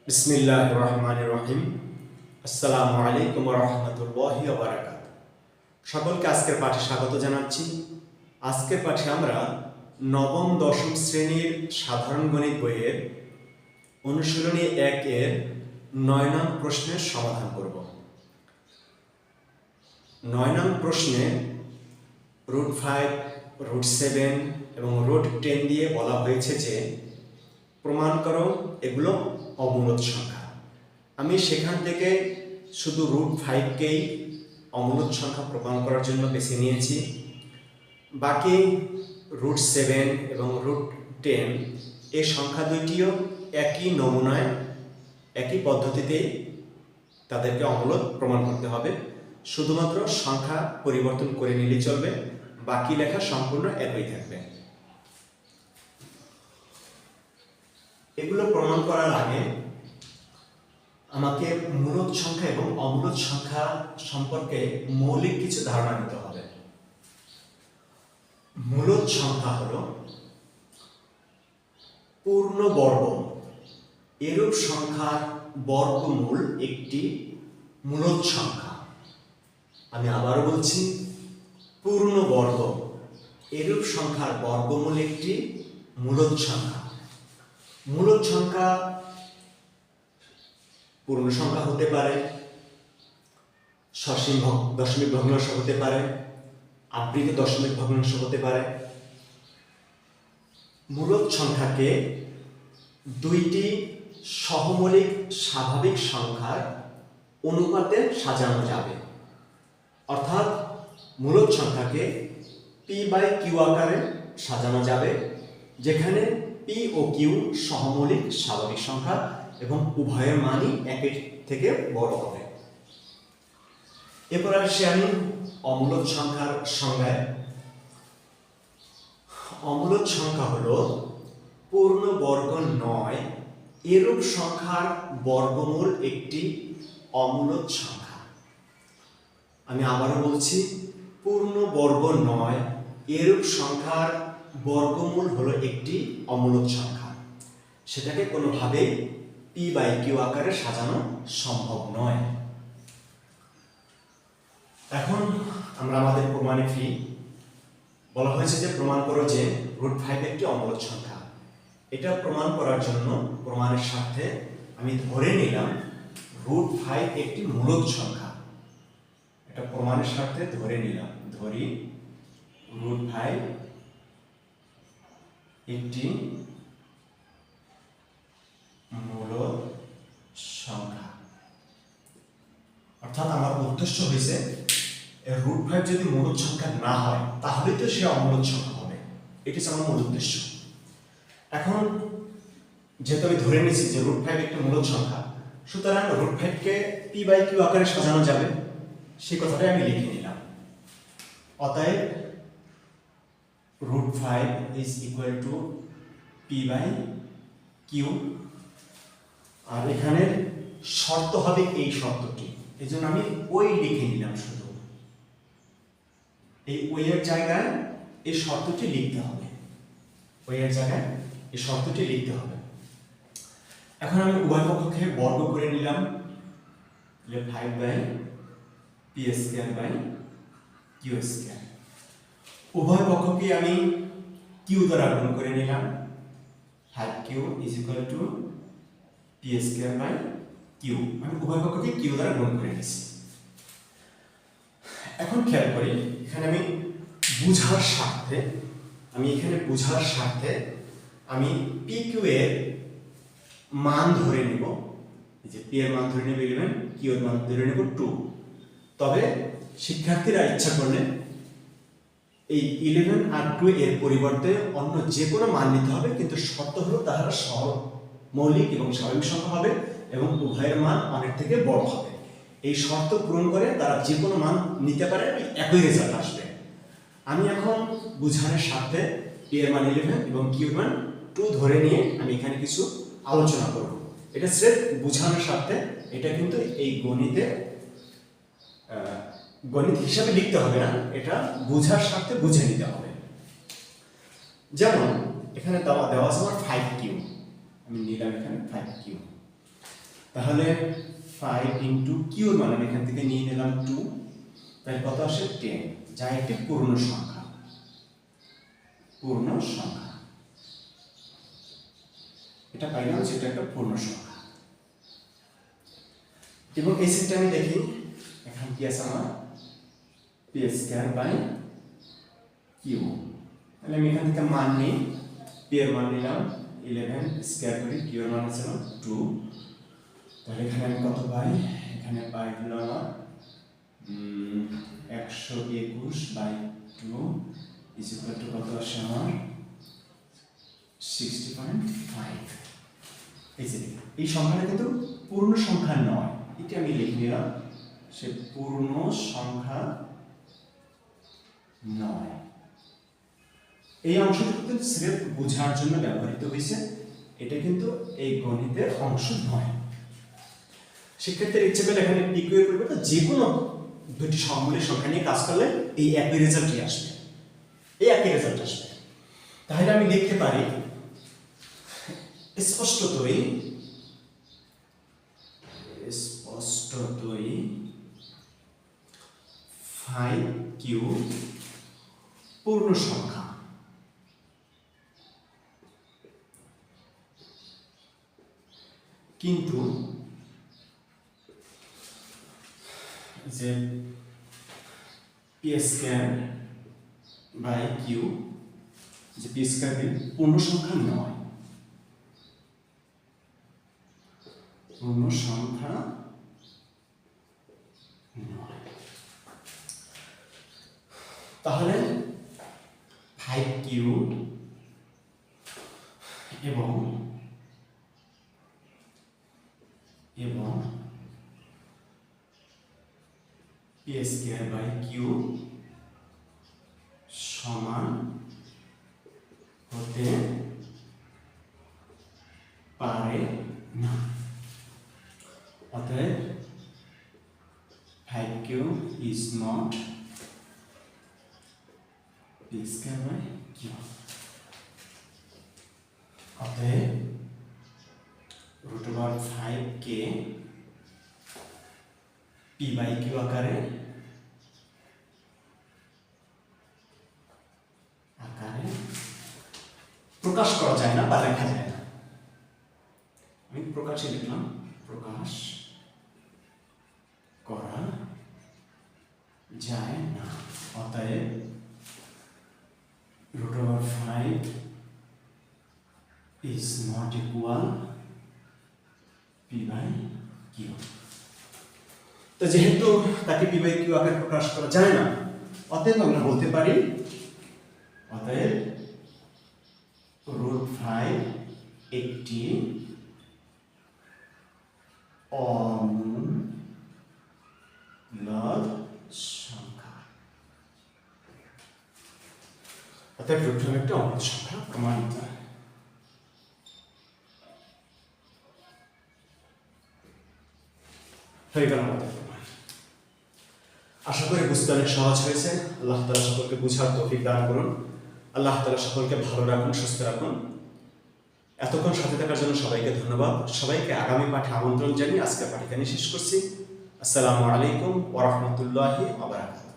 বিসমিল্লাহির রহমানির রহিম। আসসালামু আলাইকুম ওয়া রাহমাতুল্লাহি ওয়া বারাকাতুহু। সকলকে আজকের পাঠে স্বাগত জানাচ্ছি। আজকের পাঠে আমরা নবম দশম শ্রেণীর সাধারণ গণিত বইয়ের অনুশীলনী 1 এর 9 নং প্রশ্নের সমাধান করব। 9 নং প্রশ্নে √5, √7 এবং √10 দিয়ে বলা হয়েছে যে প্রমাণ করো এগুলো অমূলদ সংখ্যা। আমি সেখান থেকে শুধু √5কেই অমূলদ সংখ্যা প্রমাণ করার জন্য বেছে নিয়েছি। বাকি √7 এবং √10 এই সংখ্যা দুইটিও একই নমুনায় একই পদ্ধতিতেই তাদেরকে অমূলদ প্রমাণ করতে হবে। শুধুমাত্র সংখ্যা পরিবর্তন করে নিলে চলবে, বাকি লেখা সম্পূর্ণ একই থাকবে। এগুলো প্রমাণ করার আগে আমাকে মূলদ সংখ্যা এবং অমূলদ সংখ্যা সম্পর্কে মৌলিক কিছু ধারণা নিতে হবে। মূলদ সংখ্যা হলো পূর্ণবর্গ এরূপ সংখ্যার বর্গমূল একটি মূলদ সংখ্যা। আমি আবারও বলছি, পূর্ণবর্গ এরূপ সংখ্যার বর্গমূল একটি মূলদ সংখ্যা। মূলদ সংখ্যা পূর্ণ সংখ্যা হতে পারে, সসীম দশমিক ভগ্নাংশ হতে পারে, আবৃত দশমিক ভগ্নাংশ হতে পারে। মূলদ সংখ্যাকে দুইটি সহমৌলিক স্বাভাবিক সংখ্যার অনুপাতে সাজানো যাবে। অর্থাৎ মূলদ সংখ্যাকে p/q আকারে সাজানো যাবে, যেখানে p ও q সহমৌলিক স্বাভাবিক সংখ্যা এবং উভয়ের মানই একের থেকে বড় হবে। এরপর আসছি আমি অমূলদ সংখ্যার সংজ্ঞায়। অমূলদ সংখ্যা হলো পূর্ণবর্গ নয় এরূপ সংখ্যার বর্গমূল একটি অমূলদ সংখ্যা। আমি আবারও বলছি, পূর্ণবর্গ নয় এরূপ সংখ্যার বর্গমূল হলো একটি অমূলদ সংখ্যা। সেটাকে কোনোভাবেই p/q আকারে সাজানো সম্ভব নয়। এখন আমরা আমাদের প্রমাণে ফিরি। বলা হয়েছে যে প্রমাণ করো যে √5 একটি অমূলদ সংখ্যা। এটা প্রমাণ করার জন্য প্রমাণের সাথে আমি ধরে নিলাম √5 একটি মূলদ সংখ্যা। এটা প্রমাণের সাথে ধরে নিলাম, ধরি √5 একটি মূলদ সংখ্যা। অর্থাৎ আমার উদ্দেশ্য হয়েছে √5 যদি মূলদ সংখ্যা না হয় তাহলে তো সে অমূলদ সংখ্যা হবে। এটি হচ্ছে আমার মূল উদ্দেশ্য। এখন যেহেতু আমি ধরে নিয়েছি যে √5 একটি মূলদ সংখ্যা, সুতরাং √5কে p/q আকারে সাজানো যাবে, সেই কথাটাই আমি লিখে নিলাম। অতএব √5 = p/q। আর এখানে শর্ত হবে এই শর্তটি, এই জন্য আমি ওই লিখে নিলাম। শুধু এই ওয়ের জায়গায় এই শর্তটি লিখতে হবে, ওয়ের জায়গায় এই শর্তটি লিখতে হবে। এখন আমি উভয় পক্ষকে বর্গ করে নিলাম, 5/p²/q²। উভয় পক্ষকে আমি q দ্বারা গুণ করে নিলাম, 5q = p²/q। আমি উভয় পক্ষকে q দ্বারা গুণ করে নিয়েছি। এখন খেয়াল করি, এখানে আমি বুঝার স্বার্থে আমি pq এর মান ধরে নিব। এই যে p এর মান ধরে নেব 11, q এর মান ধরে নেব 2। তবে শিক্ষার্থীরা ইচ্ছা করলে এই 11 আর 2 এর পরিবর্তে অন্য যে কোনো মান নিতে হবে, কিন্তু শর্ত হলো তারা সহমৌলিক এবং স্বাভাবিক সংখ্যা হবে এবং উভয়ের মান অনেক থেকে বড় হবে। এই শর্ত পূরণ করে তারা যে কোনো মান নিতে পারে, একই রেজাল্ট আসবে। আমি এখন বুঝানোর স্বার্থে p এর মান 11 এবং q এর মান 2 ধরে নিয়ে আমি এখানে কিছু আলোচনা করব। এটা স্রেফ বুঝানোর স্বার্থে, এটা কিন্তু এই গণিত হিসাবে লিখতে হবে না, এটা বুঝার স্বার্থে বুঝে নিতে হবে। যেমন এখানে দেওয়া আছে আমার 5q, আমি নিলাম এখানে 5q। তাহলে 5 ইন্টু কিউর মান আমি এখান থেকে নিয়ে নিলাম 2, তাহলে কত আসে 10, যা একটি পূর্ণ সংখ্যা। পূর্ণ সংখ্যা এটা পাইলাম যেটা একটা পূর্ণ সংখ্যা। এবং এই সেটটা আমি দেখি এখন কি আছে আমার পি স্কয়ার বাই কিউ। তাহলে আমি এখান থেকে মান নিই, পি এর মান নিলাম 11 স্কয়ার করি, কিউ এর মান আছে 2, তাহলে এখানে আমি কত পাই, এখানে পাই হলো আমার 121 বাই 2 ইজ ইকুয়াল টু কত আসে আমার 60.5। এই সংখ্যাটা কিন্তু পূর্ণ সংখ্যা নয়, এটা আমি লিখে নিলাম, সে পূর্ণ সংখ্যা নয়। এই অংশটা কিন্তু স্রেফ বোঝার জন্য ব্যবহৃত হয়েছে, এটা কিন্তু এই গণিতের অংশ নয়। শিক্ষার্থীর ইচ্ছে করলে এখানে পিকিউ এর পরিবর্তে যে কোনো দুটি সমমূলের সংখ্যা নিয়ে কাজ করলে এই একই রেজাল্টই আসবে, এই একই রেজাল্ট আসবে। তাহলে আমি লিখতে পারি স্পষ্টতই 5q পূর্ণ সংখ্যা। কিন্তু যে পি স্কয়ার বাই কিউ, যে পি স্কয়ার পূর্ণ সংখ্যা নয়, পূর্ণ সংখ্যা নয়। তাহলে 5q এবং পি স্কয়ার বাই কিউ সমান হতে পারে না। অতএব 5q is not p square by q। অতএব √5 কে p by q আকারে প্রকাশ করা যায় না বা লেখা যায় না। আমি প্রকাশে লিখলাম, প্রকাশ করা যায় না। অতএব √5 is not equal p by q। তো যেহেতু তাকে p by q আকারে প্রকাশ করা যায় না, অতএব আমরা বলতে পারি অতএব √5 একটি অমূলদ সংখ্যা। অতএব √5 একটি অমূলদ সংখ্যা প্রমাণিত। হয়ে গেল আমাদের প্রমাণ। আশা করি বুঝতে অনেক সহজ হয়েছে। আল্লাহ তাআলা সকলকে বুঝার তৌফিক দান করুন। আল্লাহ তাআলা সকলকে ভালো রাখুন, সুস্থ রাখুন। এতক্ষণ সাথে থাকার জন্য সবাইকে ধন্যবাদ। সবাইকে আগামী পাঠে আমন্ত্রণ জানিয়ে আজকের পাঠ এখানে শেষ করছি। আসসালামু আলাইকুম ওয়া রাহমাতুল্লাহি ওয়া বারাকাতুহু।